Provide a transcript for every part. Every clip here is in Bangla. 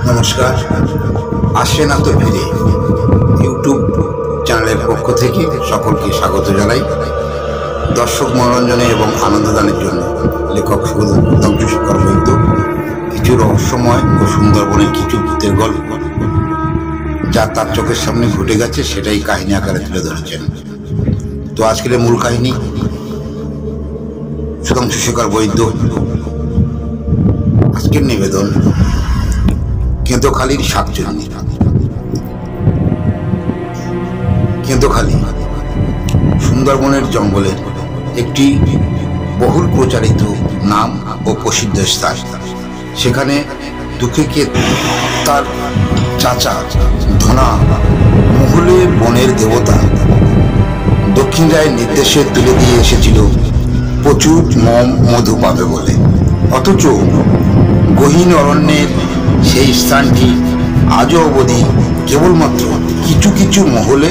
নমস্কার, আসে না তো ফিরে ইউটিউব চ্যানেলের পক্ষ থেকে সকলকে স্বাগত জানাই। দর্শক মনোরঞ্জনে এবং আনন্দদানের জন্য লেখক সুধাংশুশেখর বৈদ্য কিছু রহস্যময় ও সুন্দরবনের কিছু ভূতের গল্প যা তার চোখের সামনে ঘটে গেছে সেটাই কাহিনী আকারে তুলে ধরেছেন। তো আজকের মূল কাহিনী সুধাংশুশেখর বৈদ্য। আজকের নিবেদন কেঁদোখালীর শাকচুন্নি। কেঁদোখালী সুন্দরবনের জঙ্গলের একটি বহুল প্রচারিত নাম ও প্রসিদ্ধ স্থান। সেখানে দুঃখীকে তার চাচা ধনা মহুলে বনের দেবতা দক্ষিণ রায়ের নির্দেশে তুলে দিয়ে এসেছিল প্রচুর মধু পাবে বলে। অথচ গহীন অরণ্যের সেই স্থানটি আজও অবধি কেবলমাত্র কিছু কিছু মহলে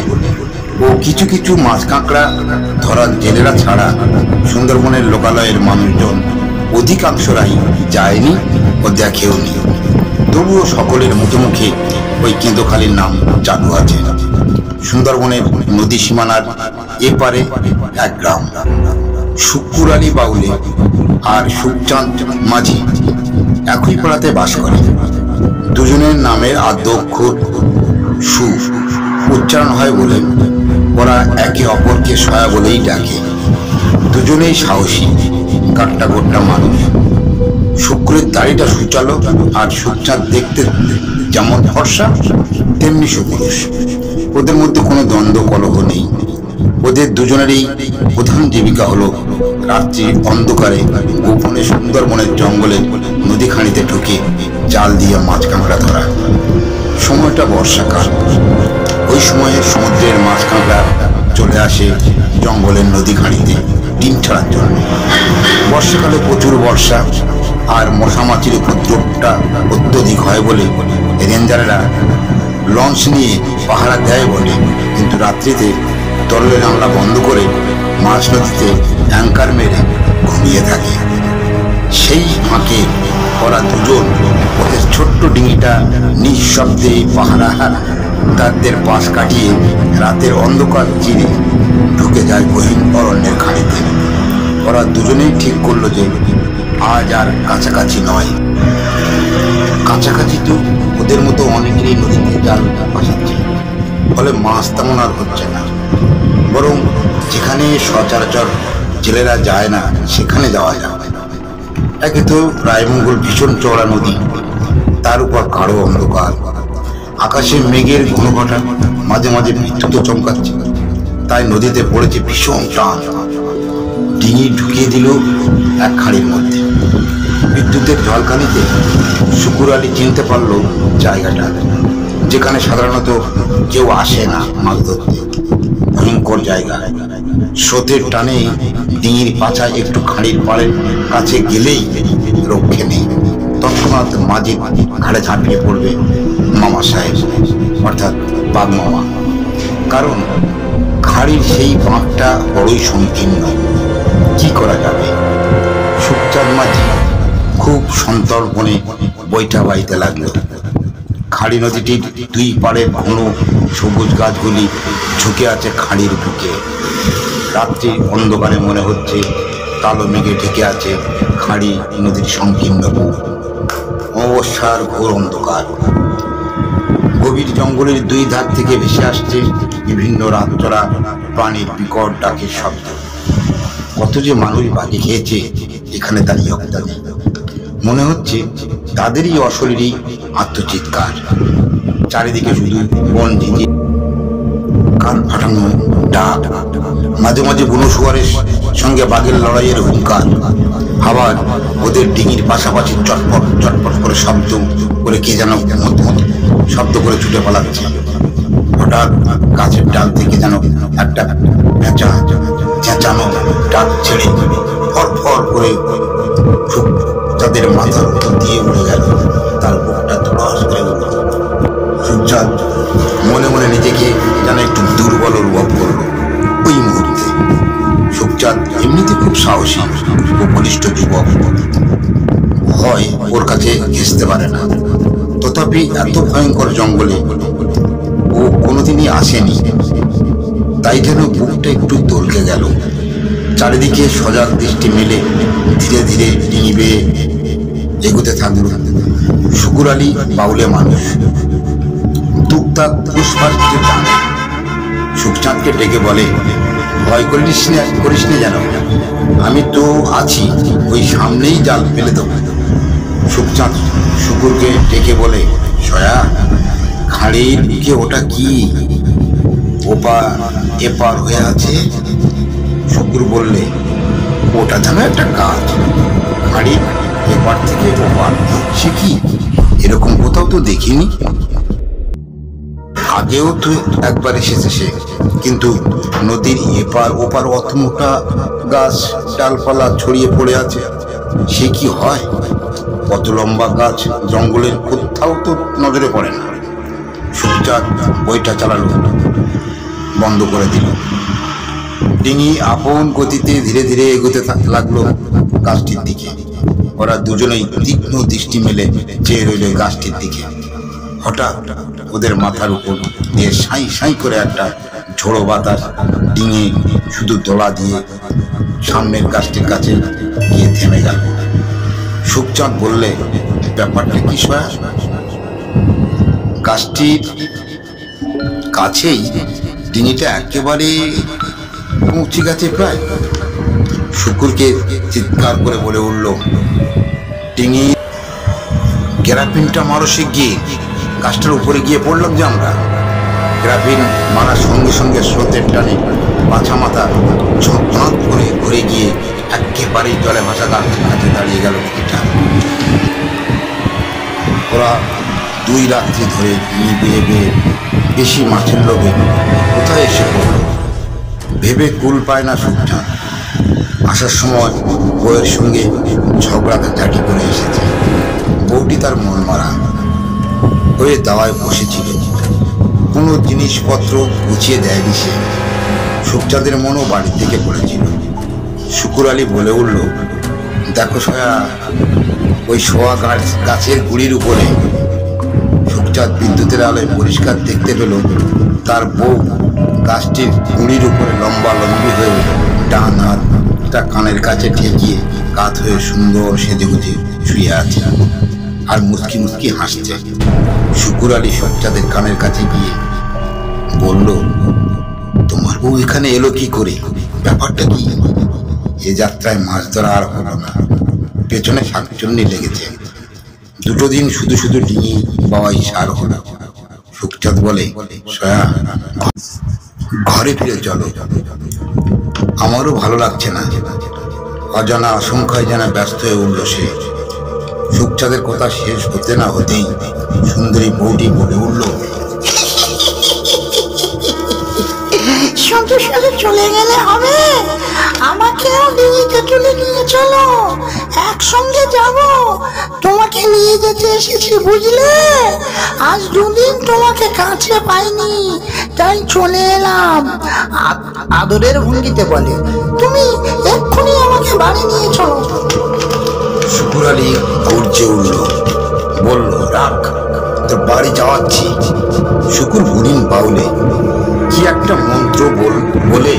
ও কিছু কিছু মাছ কাঁকড়া ধরার জেলেরা ছাড়া সুন্দরবনের লোকালয়ের মানুষজন অধিকাংশরাই যায়নি ও দেখেওনি। তবুও সকলের মুখে মুখে ওই কেঁদোখালীর নাম চালু আছে। সুন্দরবনের নদী সীমানার এপারে এক গ্রাম, শুক্কুর আলী বাউলে আর সুখচাঁদ মাঝি একই পাড়াতে বাস করে। দুজনের নামের আদ্য অক্ষর সু উচ্চারণ হয় বলে ওরা একে অপরকে সয়া বলেই ডাকে। দুজনেই সাহসী কাট্টা গোট্টা মানুষ। শুক্রের দাড়িটা সুচালো আর সুখচাঁদ দেখতে যেমন ফর্সা তেমনি সুপুরুষ। ওদের মধ্যে কোনো দ্বন্দ্ব কলহ নেই। ওদের দুজনেরই প্রধান জীবিকা হলো রাত্রি অন্ধকারে গোপনে সুন্দরবনের জঙ্গলে নদীখানিতে ঢুকে জাল দিয়ে মাছ কাঁকড়া ধরা। সময়টা বর্ষাকাল। ওই সময়ে সমুদ্রের মাছ কাঁকড়া চলে আসে জঙ্গলের নদীখানিতে ডিম ছাড়ার জন্য। বর্ষাকালে প্রচুর বর্ষা আর মশামাছির উপদ্রবটা অত্যধিক হয় বলে রেঞ্জাররা লঞ্চ নিয়ে পাহারা দেয় বলে, কিন্তু রাত্রিতে তরলে জানলা বন্ধ করে মাছ নদীতে অ্যাঙ্কার মেরে ঘুমিয়ে থাকে। সেই ফাঁকে ওরা দুজন ওদের ছোট্ট ডিঙিটা নিঃশব্দে পাহারা তাদের পাশ কাটিয়ে রাতের অন্ধকার চিরে ঢুকে যায় গহীন অরণ্যের খানিতে। ওরা দুজনেই ঠিক করলো যে আজ আর কাছাকাছি নয়। কাছাকাছি তো ওদের মতো অনেকেরই নদীতে জাল ভাসাচ্ছে, ফলে মাছ তেমন আর হচ্ছে না। বরং যেখানে সচরাচর জেলেরা যায় না সেখানে যাওয়া যাবে। একে তো রায়মঙ্গল ভীষণ চওড়া নদী, তার উপর গাঢ় অন্ধকার, আকাশে মেঘের ঘনঘটা, মাঝে মাঝে বিদ্যুৎ চমকাচ্ছে। তাই নদীতে পড়েছে ভীষণ টান। ডিঙি ঢুকিয়ে দিল এক খাঁড়ির মধ্যে। বিদ্যুতের ঝলকানিতে শুকুর আলী চিনতে পারল জায়গাটা, যেখানে সাধারণত কেউ আসে না মাছ ধরতে। ভয়ঙ্কর জায়গা। স্রোতের টানে ডিঙির পাছায় একটু খাঁড়ির পাড়ের কাছে গেলেই রক্ষে নেই। তৎক্ষণাৎ মাঝি ঘাড়ে ঝাঁপিয়ে পড়বে মামা সাহেব, অর্থাৎ বাঘ মামা। কারণ খাঁড়ির সেই বাঁকটা বড়ই সংকীর্ণ। কি করা যাবে? সুখচাঁদ মাঝি খুব সন্তর্পণে বৈঠা বাইতে লাগলো। খাঁড়ি নদীটির দুই পাড়ে ঘন সবুজ গাছগুলি ঝুঁকে আছে খাঁড়ির বুকে। রাত্রি অন্ধকারে মনে হচ্ছে কালো মেঘে ঢেকে আছে খাঁড়ি নদীর সংকীর্ণ বুক। অবস্যার ঘোর অন্ধকার। গভীর জঙ্গলের দুই ধার থেকে ভেসে আসছে বিভিন্ন রাতচরা প্রাণীর বিকট ডাকের শব্দ। কত যে মানুষ বাজি খেয়েছে এখানে দাঁড়িয়ে অজ্ঞানে। মনে হচ্ছে তাদেরই অশরীরী আত্মচিৎকার। চারিদিকে শুধু বন ঝিঁঝি, কান ফাটানো ডাক, মাঝে মাঝে বুনো শুয়ারের সঙ্গে বাঘের লড়াইয়ের হুঙ্কার। আবার ওদের ডিঙির পাশাপাশি চটপট চটপট করে শব্দ করে কে যেন শব্দ করে ছুটে পালাচ্ছে। হঠাৎ গাছের ডাল থেকে যেন একটা চেঁচানো ডাক ছেড়ে ফর ফর করে সুখচাঁদের মাথার উপর দিয়ে উড়ে গেল। তার বুকটা ধড়াস করে উঠল। সুখচাঁদ মনে মনে নিজেকে যেন একটু দুর্বল অনুভব করল ওই মুহূর্তে। সুখচাঁদ এমনিতে খুব সাহসী ও বলিষ্ঠ যুবক, ভয় ওর কাছে ঘেঁষতে পারে না। তথাপি এত ভয়ঙ্কর জঙ্গলে ও কোনোদিনই আসেনি, তাই যেন বুকটা একটু দলকে গেল। চারিদিকে সজাগ দৃষ্টি মেলে ধীরে ধীরে ডিঙি বেয়ে এগোতে থাকল। শুকুর আলী বাউলে মানুষ, টুকটাক পুষ্পার টানে। সুখচাঁদকে ডেকে বলে, ভয় করিস না যেন, আমি তো আছি, ওই সামনেই জাল ফেলে দেবো। সুখচাঁদ শুকুরকে ডেকে বলে, সয়া, খাঁড়ির দিকে ওটা কি এপার হয়ে আছে? শুকুর বললে, ওটা যেন একটা কাজ, খাঁড়ি এপার থেকে ওপার। সে কি, এরকম কোথাও তো দেখিনি। আগেও তো একবার এসেছে সে, কিন্তু নদীর এপার ওপার অত মোটা গাছ ডালপালা ছড়িয়ে পড়ে আছে, সে কি হয়? কত লম্বা গাছ জঙ্গলের কোথাও তো নজরে পড়ে না। সুখচাঁদ বইটা চালালো, বন্ধ করে দিল। ডিঙি আপন গতিতে ধীরে ধীরে এগোতে লাগলো গাছটির দিকে। ওরা দুজনেই তীক্ষ্ণ দৃষ্টি মেলে চেয়ে রইল গাছটির দিকে। হঠাৎ ওদের মাথার উপর দিয়ে সাঁই সাঁই করে একটা ঝোড়ো বাতাস ডিঙে শুধু দোলা দিয়ে সামনের গাছটির কাছে গিয়ে থেমে গেল। সুখচাঁদ বললে, ব্যাপারটা কি সয়া? গাছটির কাছেই ডিঙিটা একেবারে পৌঁছে গেছে প্রায়। শুকুরকে চিৎকার করে বলে উঠল, ডিঙি গ্যারাপিনটা মারো শিগগির, গাছটার উপরে গিয়ে পড়লাম যে আমরা। গ্যারাপিন মারার সঙ্গে সঙ্গে স্রোতের টানে পাছা মাথা ঝঁক করে ঘুরে গিয়ে একেবারেই জলে ভাসা গাছটার কাছে দাঁড়িয়ে গেল ডিঙিটা। ওরা 2 রাত্রি ধরে ডিঙি বেয়ে বেয়ে বেশি মাছের লোভে কোথায় এসে পড়ল ভেবে কুল পায় না সুখচাঁদ। আসার সময় বউয়ের সঙ্গে ঝগড়াঝাটি করে এসেছে। বউটি তার মন মারা হয়ে দাওয়ায় বসেছিল, কোনো জিনিসপত্র গুছিয়ে দেয়নি সে। সুখচাঁদের মনও বাড়ির থেকে পড়েছিল। শুকুর আলী বলে উঠল, দেখো সয়া, ওই শোয়া গাছের গুড়ির উপরে। সুখচাঁদ বিদ্যুতের আলোয় পরিষ্কার দেখতে পেল তার বউ গাছটির গুড়ির উপরে লম্বা লম্বি হয়ে ডান হাতটা কানের কাছে ঠেকিয়ে কাত হয়ে সুন্দর সেজেগুজে শুয়ে আছে আর মুচকি মুচকি হাসছে। শুকুর আলী সুখচাঁদের কানের কাছে গিয়ে বলল, তোমার বউ এখানে এলো কি করে? ব্যাপারটা কি? এ যাত্রায় মাছ ধরা আর হলো না, পেছনে শাকচুন্নি লেগেছে। 2 দিন শুধু শুধু ডিঙি বাবাই সার হলো। সুখচাঁদ বলে, সয়া, ঘরে ফিরে চলো, আমারও ভালো লাগছে না। অজানা আশঙ্কায় যেন ব্যস্ত হয়ে উঠল সে। সুখচাঁদের কথা শেষ হতে না হতেই সুন্দরী বউটি বলে উঠল, শুধু শুধু চলে গেলে হবে, আমাকেও ডিঙিতে তুলে নিয়ে চলো, একসঙ্গে যাব। তোমাকে নিয়ে যেতে এসেছি বুঝলে, আজ 2 দিন তোমাকে কাছে পাইনি, তাই চলে এলাম। আদরের ভঙ্গিতে বলে, তুমি এক্ষুনি আমাকে বাড়ি নিয়ে চলো। শুকুর আলী গর্জে উঠল, বলল, রাখ, তোর বাড়ি যাওয়াচ্ছি। শুকুর হরিণ বাউলে কি একটা মন্ত্র বলে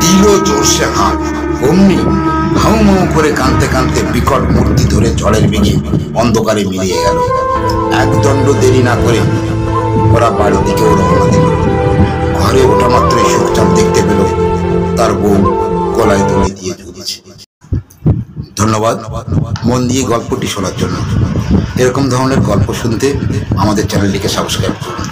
দিল জোরসে হাত। অমনি হাউ মাউ করে কাঁদতে কাঁদতে বিকট মূর্তি ধরে ঝড়ের বেগে অন্ধকারে মিলিয়ে গেল। একদণ্ড দেরি না করে ওরা বাড়ির দিকেও রওনা দিল। ঘরে ওঠা মাত্রই সুখচাঁদ দেখতে পেল তার বউ গলায় দড়ি দিয়ে ঝুলছে। ধন্যবাদ মন দিয়ে গল্পটি শোনার জন্য। এরকম ধরনের গল্প শুনতে আমাদের চ্যানেলটিকে সাবস্ক্রাইব করুন।